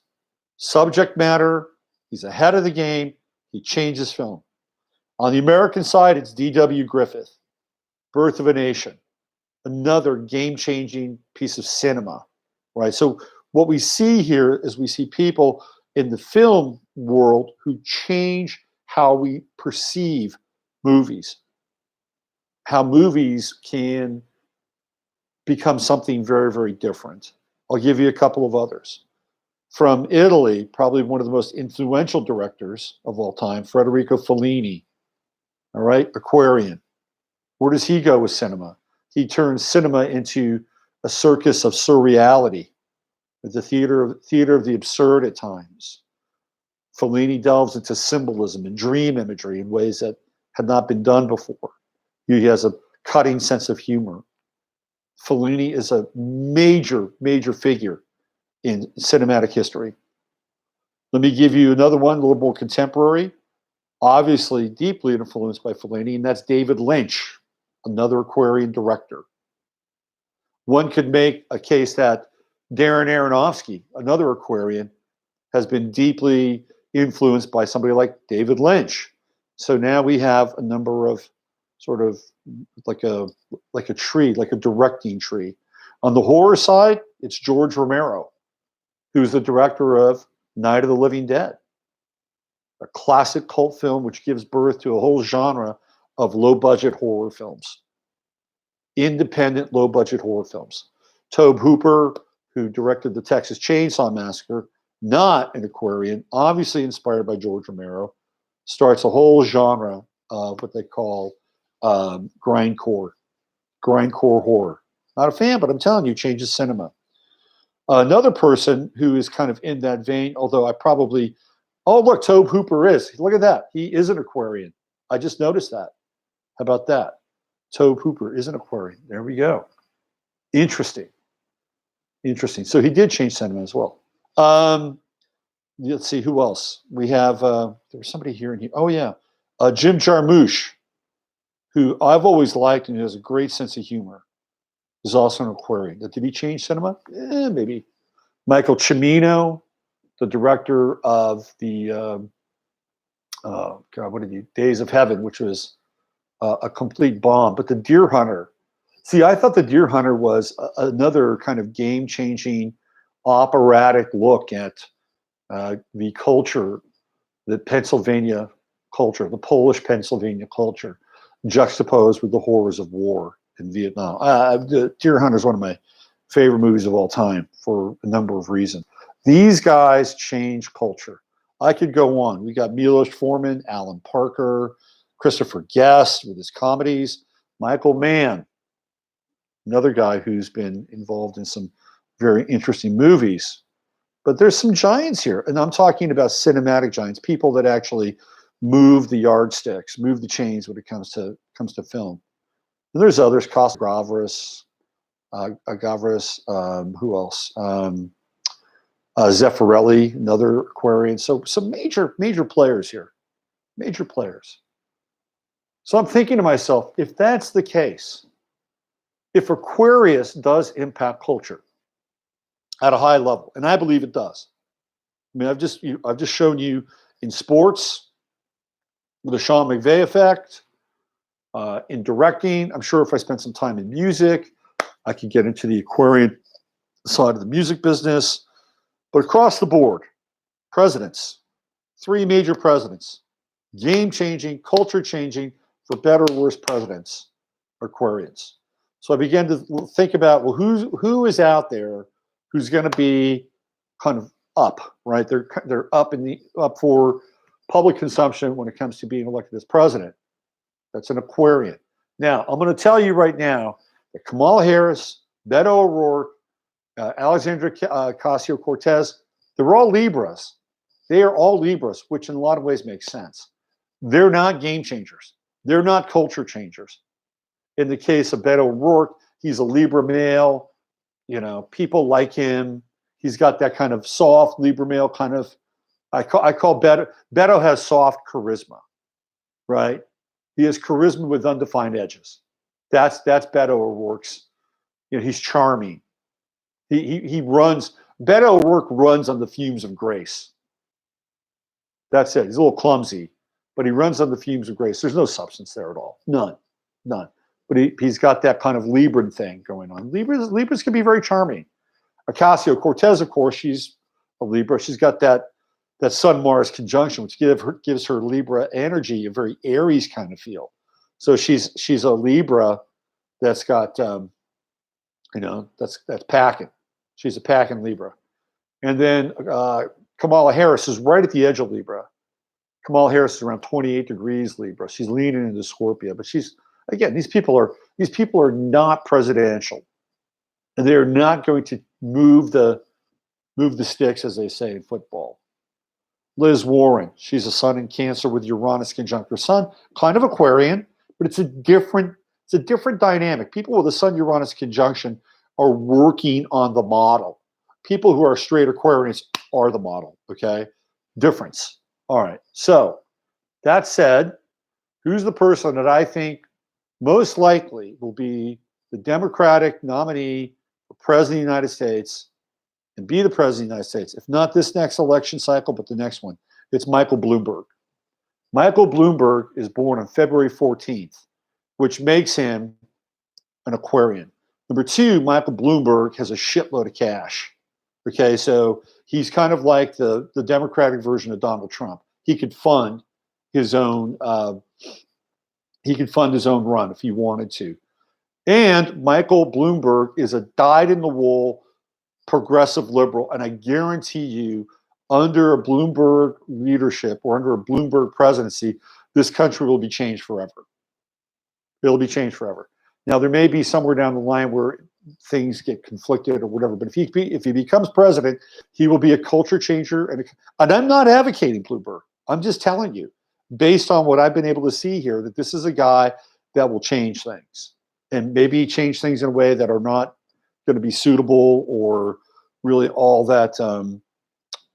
subject matter, he's ahead of the game. He changes film. On the American side, it's D.W. Griffith, Birth of a Nation, another game-changing piece of cinema, right? So what we see here is we see people in the film world who change how we perceive movies, how movies can become something very, very different. I'll give you a couple of others. From Italy, probably one of the most influential directors of all time, Federico Fellini, all right, Aquarian. Where does he go with cinema? He turns cinema into a circus of surreality, the theater of the absurd at times. Fellini delves into symbolism and dream imagery in ways that had not been done before. He has a cutting sense of humor. Fellini is a major, major figure in cinematic history. Let me give you another one, a little more contemporary, obviously deeply influenced by Fellini, and that's David Lynch, another Aquarian director. One could make a case that Darren Aronofsky, another Aquarian, has been deeply influenced by somebody like David Lynch. So now we have a number of sort of like a tree, like a directing tree. On the horror side, it's George Romero, who's the director of Night of the Living Dead, a classic cult film which gives birth to a whole genre of low-budget horror films, independent low-budget horror films. Tobe Hooper, who directed the Texas Chainsaw Massacre, not an Aquarian, obviously inspired by George Romero, starts a whole genre of what they call grindcore horror. Not a fan, but I'm telling you, changes cinema. Another person who is kind of in that vein, although I probably, oh, look, Tobe Hooper is. Look at that. He is an Aquarian. I just noticed that. How about that? Tobe Hooper is an Aquarian. There we go. Interesting. Interesting. So he did change cinema as well. Let's see, who else? We have, there was somebody here and here. Oh, yeah. Jim Jarmusch, who I've always liked and has a great sense of humor, is also an Aquarian. Did he change cinema? Maybe. Michael Cimino, the director of the, Days of Heaven, which was a complete bomb. But the Deer Hunter, see, I thought the Deer Hunter was another kind of game-changing operatic look at the culture, the Pennsylvania culture, the Polish Pennsylvania culture, juxtaposed with the horrors of war in Vietnam. The Deer Hunter is one of my favorite movies of all time for a number of reasons. These guys change culture. I could go on. We got Milos Forman, Alan Parker, Christopher Guest with his comedies, Michael Mann, another guy who's been involved in some very interesting movies. But there's some giants here, and I'm talking about cinematic giants, people that actually move the yardsticks, move the chains when it comes to film. And there's others, Costa Gavras, who else? Zeffirelli, another Aquarian. So some major players here, major players. So I'm thinking to myself, if that's the case, if Aquarius does impact culture at a high level, and I believe it does. I mean, I've just shown you in sports with the Sean McVay effect, in directing. I'm sure if I spent some time in music, I could get into the Aquarian side of the music business. But across the board, presidents, 3 major presidents, game-changing, culture-changing, for better or worse presidents, Aquarians. So I began to think about, well, who is out there who's going to be kind of up, right? They're up for public consumption when it comes to being elected as president. That's an Aquarian. Now, I'm going to tell you right now that Kamala Harris, Beto O'Rourke, Alexandria Ocasio-Cortez, they're all Libras. They are all Libras, which in a lot of ways makes sense. They're not game changers. They're not culture changers. In the case of Beto O'Rourke, he's a Libra male. You know, people like him. He's got that kind of soft Libra male kind of. I call Beto has soft charisma. right? He has charisma with undefined edges. That's Beto O'Rourke's. He's charming. He runs. Beto O'Rourke runs on the fumes of grace. That's it. He's a little clumsy, but he runs on the fumes of grace. There's no substance there at all. None. But he's got that kind of Libran thing going on. Libras can be very charming. Ocasio-Cortez, of course, she's a Libra. She's got that Sun-Mars conjunction, which gives her Libra energy, a very Aries kind of feel. So she's a Libra that's got, that's packing. She's a packing Libra. And then Kamala Harris is right at the edge of Libra. Kamala Harris is around 28 degrees Libra. She's leaning into Scorpio, but these people are not presidential, and they're not going to move the sticks, as they say in football. Liz Warren, she's a sun in Cancer with Uranus conjunct her sun, kind of Aquarian, but it's a different dynamic. People with a Sun-Uranus conjunction are working on the model. People who are straight Aquarians are the model, okay? Difference. All right. So that said, who's the person that I think most likely will be the Democratic nominee for President of the United States and be the President of the United States? If not this next election cycle, but the next one. It's Michael Bloomberg. Michael Bloomberg is born on February 14th, which makes him an Aquarian. Number two, Michael Bloomberg has a shitload of cash. Okay, so he's kind of like the Democratic version of Donald Trump. He could fund his own run if he wanted to. And Michael Bloomberg is a dyed-in-the-wool progressive liberal, and I guarantee you, under a Bloomberg leadership or under a Bloomberg presidency, this country will be changed forever. It'll be changed forever. Now, there may be somewhere down the line where things get conflicted or whatever, but if he becomes president, he will be a culture changer. And I'm not advocating Bloomberg. I'm just telling you, based on what I've been able to see here, that this is a guy that will change things, and maybe change things in a way that are not going to be suitable or really all that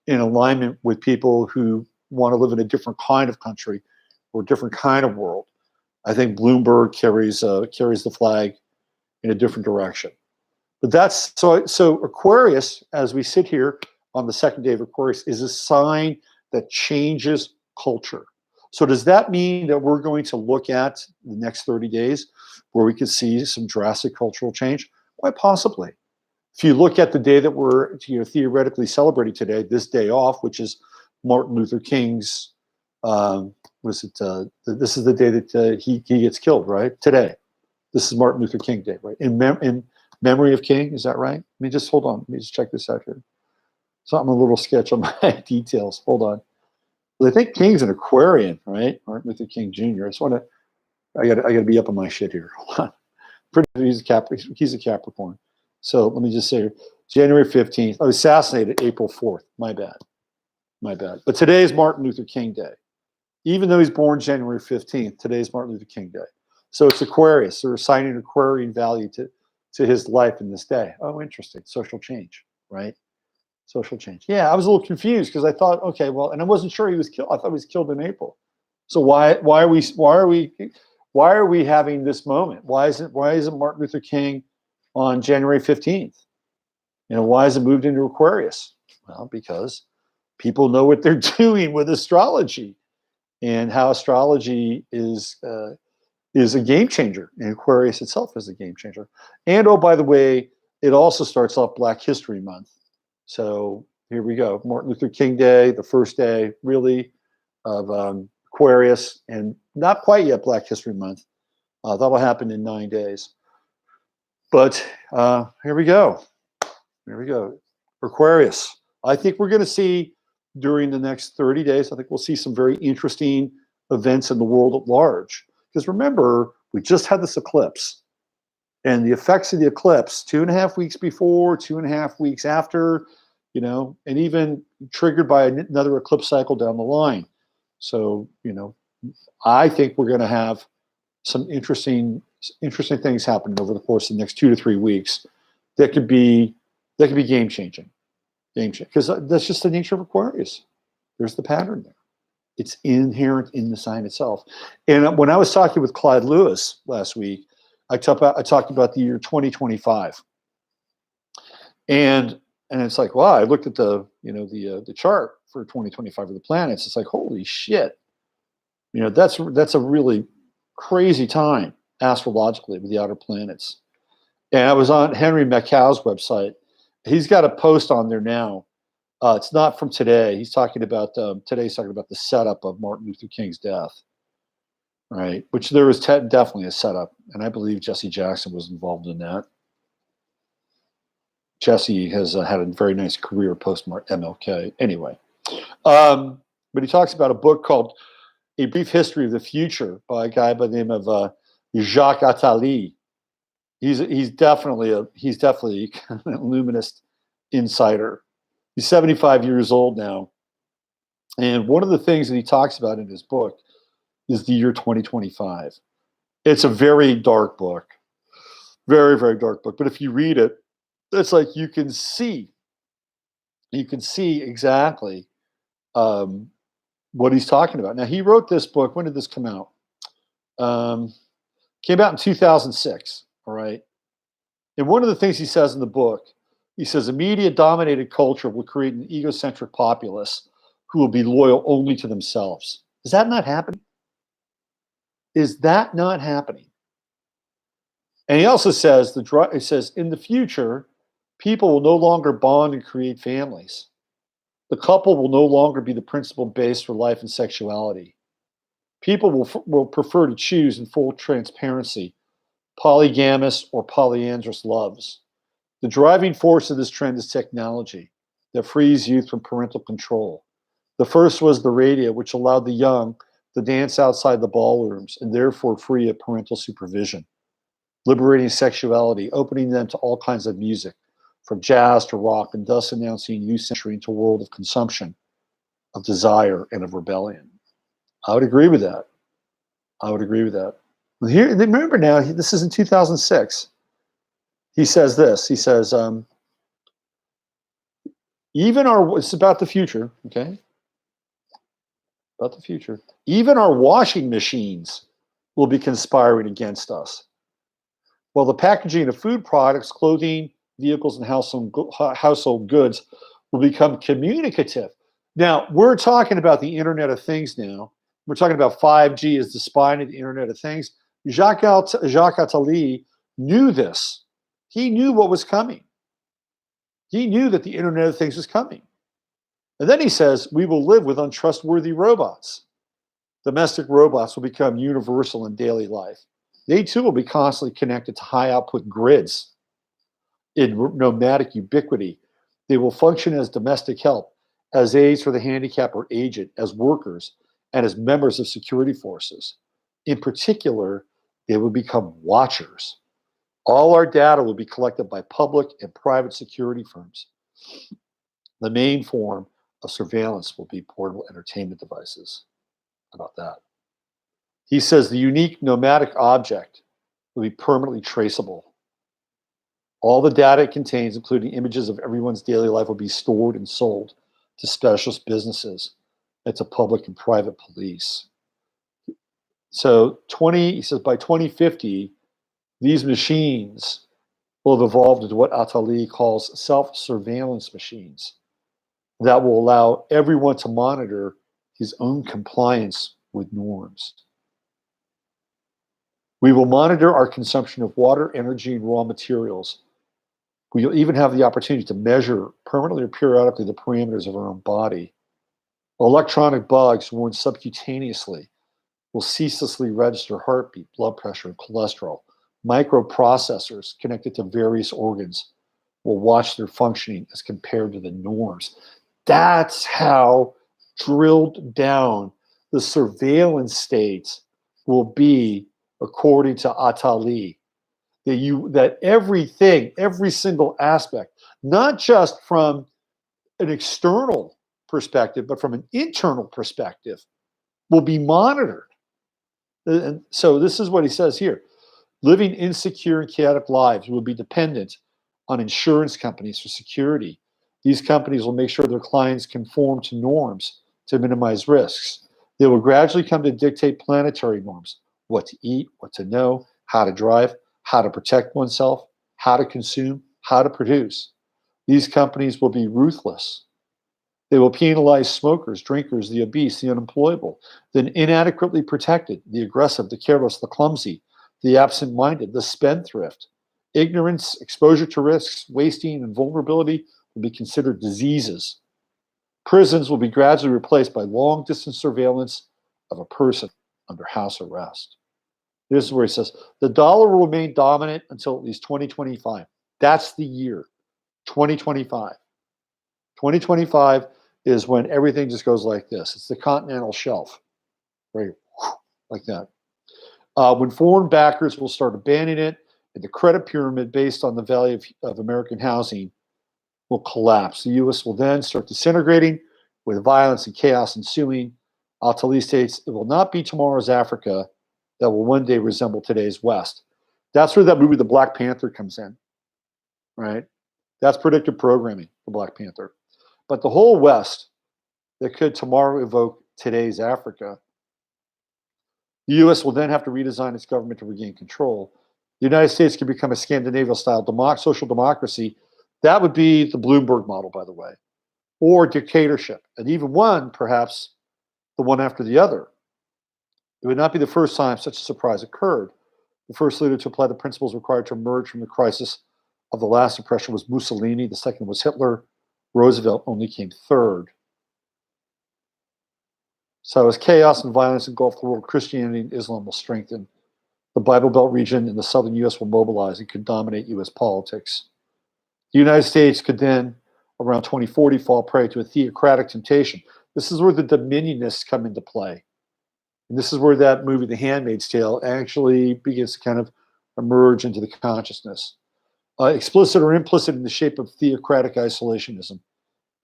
in alignment with people who want to live in a different kind of country or different kind of world. I think Bloomberg carries the flag in a different direction. But that's so Aquarius, as we sit here on the second day of Aquarius, is a sign that changes culture. So does that mean that we're going to look at the next 30 days where we could see some drastic cultural change? Quite possibly. If you look at the day that we're theoretically celebrating today, this day off, which is Martin Luther King's, this is the day that he gets killed, right? Today. This is Martin Luther King Day, right? In memory of King, is that right? Let me just hold on. Let me just check this out here. Something, a little sketch on my details. Hold on. Well, I think King's an Aquarian, right? Martin Luther King Jr. I got to be up on my shit here. Hold on. He's a Capricorn. So let me just say, January 15th. Oh, assassinated April 4th. My bad. But today is Martin Luther King Day. Even though he's born January 15th, today is Martin Luther King Day. So it's Aquarius. They're assigning Aquarian value to his life in this day. Oh, interesting. Social change, right? Social change. Yeah, I was a little confused because I thought, okay, well, and I wasn't sure he was killed. I thought he was killed in April. So why are we having this moment? Why isn't Martin Luther King on January 15th? Why is it moved into Aquarius? Well, because people know what they're doing with astrology and how astrology is a game changer, and Aquarius itself is a game changer. And oh, by the way, it also starts off Black History Month. So here we go, Martin Luther King Day, the first day really of Aquarius, and not quite yet Black History Month. That'll happen in 9 days. But here we go. Aquarius. I think we're going to see during the next 30 days, I think we'll see some very interesting events in the world at large. Because remember, we just had this eclipse. And the effects of the eclipse, 2.5 weeks before, 2.5 weeks after, and even triggered by another eclipse cycle down the line. So, I think we're going to have some interesting things happening over the course of the next 2 to 3 weeks that could be game changing, because that's just the nature of Aquarius. There's the pattern there. It's inherent in the sign itself. And when I was talking with Clyde Lewis last week, I talked about the year 2025. And it's like, wow, I looked at the chart for 2025 of the planets. It's like, holy shit. That's a really crazy time astrologically with the outer planets. And I was on Henry McCow's website. He's got a post on there now. It's not from today. He's talking about today's talking about the setup of Martin Luther King's death, right? Which there was definitely a setup, and I believe Jesse Jackson was involved in that. Jesse has had a very nice career post MLK. Anyway, but he talks about a book called A Brief History of the Future by a guy by the name of Jacques Attali. He's definitely an illuminist insider. He's 75 years old now. And one of the things that he talks about in his book is the year 2025. It's a very dark book, very, very dark book. But if you read it, it's like you can see exactly what he's talking about. Now, he wrote this book. When did this come out? Came out in 2006, all right? And one of the things he says in the book, he says, a media-dominated culture will create an egocentric populace who will be loyal only to themselves. Is that not happening? Is that not happening? And he also says, in the future, people will no longer bond and create families. The couple will no longer be the principal base for life and sexuality. People will prefer to choose in full transparency polygamous or polyandrous loves. The driving force of this trend is technology that frees youth from parental control. The first was the radio, which allowed the young to dance outside the ballrooms and therefore free of parental supervision, liberating sexuality, opening them to all kinds of music, from jazz to rock, and thus announcing a new century into a world of consumption, of desire, and of rebellion. I would agree with that. Here, remember now, this is in 2006. He says this. He says, it's about the future, okay? About the future. Even our washing machines will be conspiring against us. While the packaging of food products, clothing, vehicles, and household goods will become communicative. Now, we're talking about the Internet of Things now. We're talking about 5G as the spine of the Internet of Things. Jacques Attali knew this. He knew what was coming. He knew that the Internet of Things was coming. And then he says, we will live with untrustworthy robots. Domestic robots will become universal in daily life. They too will be constantly connected to high output grids in nomadic ubiquity. They will function as domestic help, as aides for the handicapped or aged, as workers, and as members of security forces. In particular, they will become watchers. All our data will be collected by public and private security firms. The main form of surveillance will be portable entertainment devices. How about that? He says the unique nomadic object will be permanently traceable. All the data it contains, including images of everyone's daily life, will be stored and sold to specialist businesses and to public and private police. So he says by 2050, these machines will have evolved into what Attali calls self-surveillance machines that will allow everyone to monitor his own compliance with norms. We will monitor our consumption of water, energy, and raw materials. We'll even have the opportunity to measure permanently or periodically the parameters of our own body. Electronic bugs worn subcutaneously will ceaselessly register heartbeat, blood pressure, and cholesterol. Microprocessors connected to various organs will watch their functioning as compared to the norms. That's how drilled down the surveillance states will be, according to Attali. That everything, every single aspect, not just from an external perspective, but from an internal perspective, will be monitored. And so this is what he says here. Living insecure and chaotic lives will be dependent on insurance companies for security. These companies will make sure their clients conform to norms to minimize risks. They will gradually come to dictate planetary norms, what to eat, what to know, how to drive, how to protect oneself, how to consume, how to produce. These companies will be ruthless. They will penalize smokers, drinkers, the obese, the unemployable, the inadequately protected, the aggressive, the careless, the clumsy, the absent-minded, the spendthrift. Ignorance, exposure to risks, wasting, and vulnerability will be considered diseases. Prisons will be gradually replaced by long-distance surveillance of a person under house arrest. This is where he says, the dollar will remain dominant until at least 2025. That's the year, 2025. 2025 is when everything just goes like this. It's the continental shelf, right? Like that. When foreign backers will start abandoning it, and the credit pyramid based on the value of American housing will collapse. The U.S. will then start disintegrating with violence and chaos ensuing. Al-Tali states, it will not be tomorrow's Africa that will one day resemble today's West. That's where that movie, The Black Panther, comes in, right? That's predictive programming, The Black Panther. But the whole West that could tomorrow evoke today's Africa, the U.S. will then have to redesign its government to regain control. The United States could become a Scandinavian-style social democracy. That would be the Bloomberg model, by the way, or dictatorship, and even one, perhaps, the one after the other. It would not be the first time such a surprise occurred. The first leader to apply the principles required to emerge from the crisis of the last oppression was Mussolini. The second was Hitler. Roosevelt only came third. So as chaos and violence engulf the world, Christianity and Islam will strengthen. The Bible Belt region in the southern U.S. will mobilize and could dominate U.S. politics. The United States could then, around 2040, fall prey to a theocratic temptation. This is where the dominionists come into play. And this is where that movie, The Handmaid's Tale, actually begins to kind of emerge into the consciousness. Explicit or implicit in the shape of theocratic isolationism,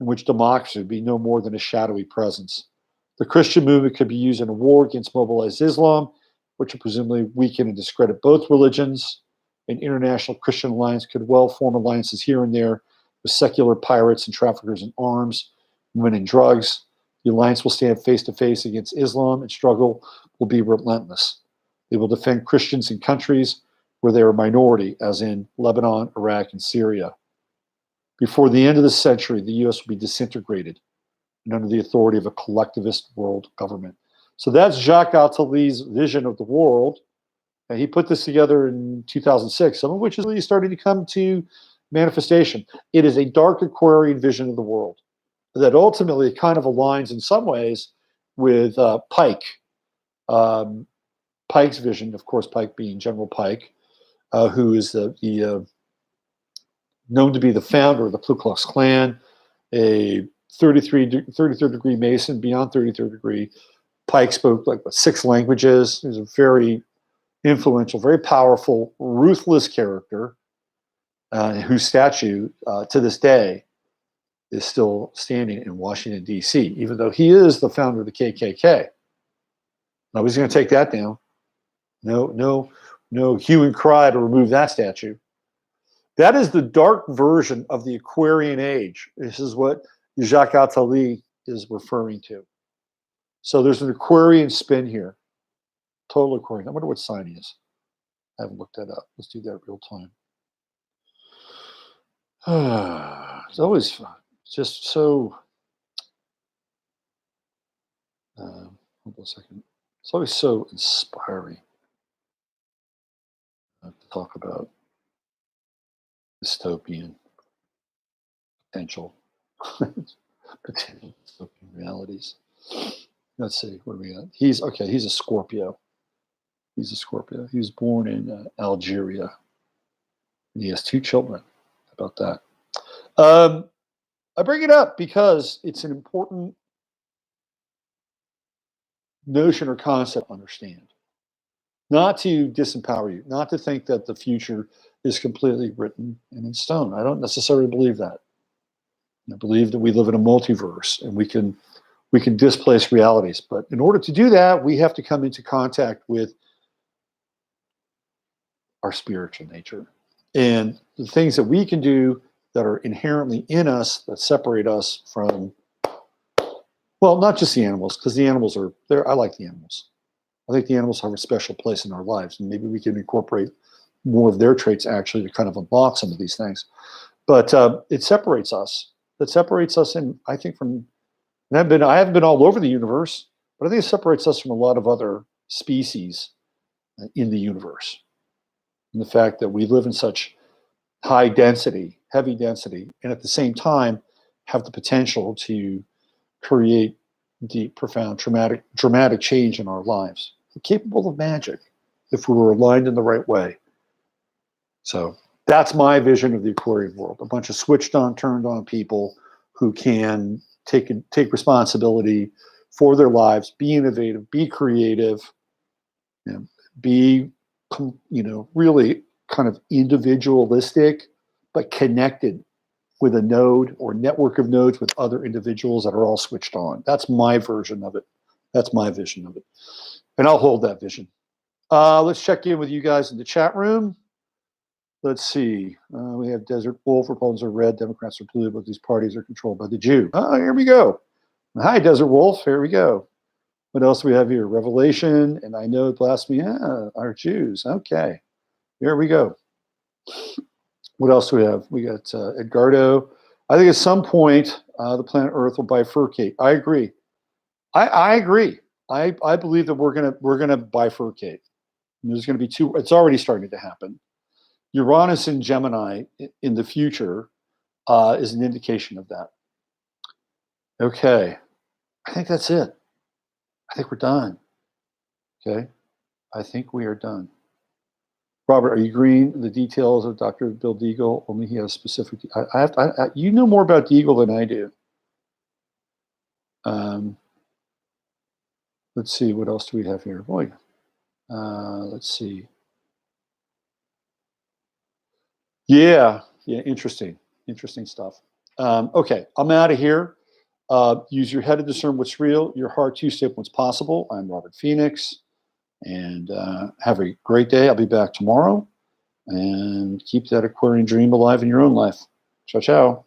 in which democracy would be no more than a shadowy presence. The Christian movement could be used in a war against mobilized Islam, which would presumably weaken and discredit both religions. An international Christian alliance could well form alliances here and there with secular pirates and traffickers in arms, women and drugs. The alliance will stand face to face against Islam, and struggle will be relentless. They will defend Christians in countries where they are a minority, as in Lebanon, Iraq, and Syria. Before the end of the century, the U.S. will be disintegrated and under the authority of a collectivist world government. So that's Jacques Attali's vision of the world. And he put this together in 2006, some of which is really starting to come to manifestation. It is a dark Aquarian vision of the world that ultimately kind of aligns in some ways with Pike. Pike's vision, of course, Pike being General Pike, who is the known to be the founder of the Ku Klux Klan, a 33rd degree Mason, beyond 33rd degree. Pike spoke like 6 languages. He was a very influential, very powerful, ruthless character whose statue to this day is still standing in Washington, D.C., even though he is the founder of the KKK. Nobody's going to take that down. No hue and cry to remove that statue. That is the dark version of the Aquarian age. This is what Jacques Attali is referring to. So there's an Aquarian spin here. Total Aquarian. I wonder what sign he is. I haven't looked that up. Let's do that real time. It's always fun. It's just so... hold on a second. It's always so inspiring to talk about dystopian potential dystopian realities. Let's see, what do we got? He's a Scorpio. He was born in Algeria. And he has 2 children. How about that? I bring it up because it's an important notion or concept to understand. Not to disempower you, not to think that the future is completely written and in stone. I don't necessarily believe that. I believe that we live in a multiverse and we can displace realities. But in order to do that, we have to come into contact with our spiritual nature and the things that we can do that are inherently in us that separate us from Well, not just the animals, because the animals are there. I like the animals. I think the animals have a special place in our lives, and maybe we can incorporate more of their traits actually to kind of unlock some of these things. But it separates us. It separates us, and I think from and I haven't been all over the universe, but I think it separates us from a lot of other species in the universe. And the fact that we live in such high density, heavy density, and at the same time have the potential to create deep, profound, dramatic change in our lives. We're capable of magic if we were aligned in the right way. So that's my vision of the Aquarian world. A bunch of switched on, turned on people who can take responsibility for their lives, be innovative, be creative, be really kind of individualistic, but connected with a node or network of nodes with other individuals that are all switched on. That's my version of it. That's my vision of it. And I'll hold that vision. Let's check in with you guys in the chat room. Let's see. We have Desert Wolf. Republicans are red. Democrats are blue, but these parties are controlled by the Jew. Here we go. Hi, Desert Wolf. Here we go. What else do we have here? Revelation. And I know blasphemy are Jews. Okay. Here we go. What else do we have? We got Edgardo. I think at some point the planet Earth will bifurcate. I agree. I agree. I believe that we're gonna bifurcate. And there's going to be two. It's already starting to happen. Uranus in Gemini in the future is an indication of that. Okay, I think that's it. I think we're done. Okay, I think we are done. Robert, are you agreeing the details of Dr. Bill Deagle? Only he has specific. You know more about Deagle than I do. Let's see, what else do we have here? Boy, let's see. Yeah, interesting stuff. Okay, I'm out of here. Use your head to discern what's real, your heart to step what's possible. I'm Robert Phoenix, and have a great day. I'll be back tomorrow, and keep that Aquarian dream alive in your own life. Ciao, ciao.